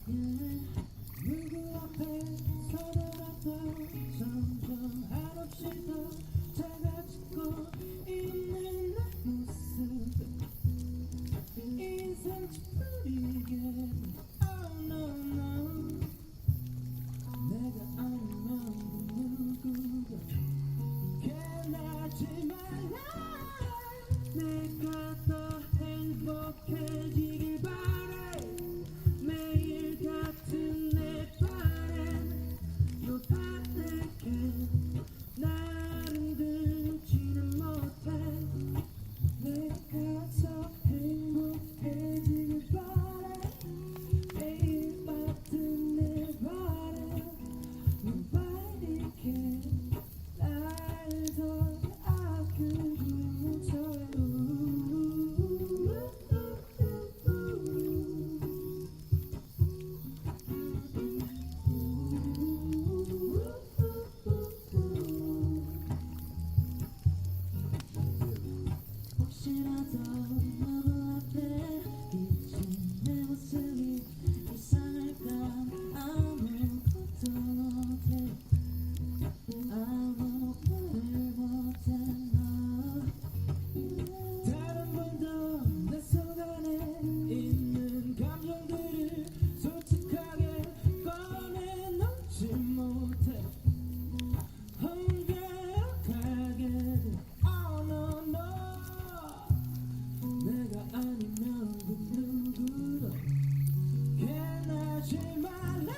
누구 앞에 서더라도 점점 한없이 더 작아지고 있는 내 모습 인생 찌푸리게 Oh no no 내가 아니면 누구도 변하지 말라 내가 더 행복해지길 바래 매일 같은 내 바람 너밖에 나를 들지는 못해 내가 더 행복해지길 바래 매일 같은 내 바람 Nobody can 날 더 아끼지 못해 혹시라도 누구 앞에 비친 내 모습이 이상할까 아무것도 못해 아무 말을 못해 너 다른 분도 내 손 안에 있는 감정들을 솔직하게 꺼내놓지 못해 혼자 가게 돼 Oh no no 내가 아니면 그 누구도 변하지 말라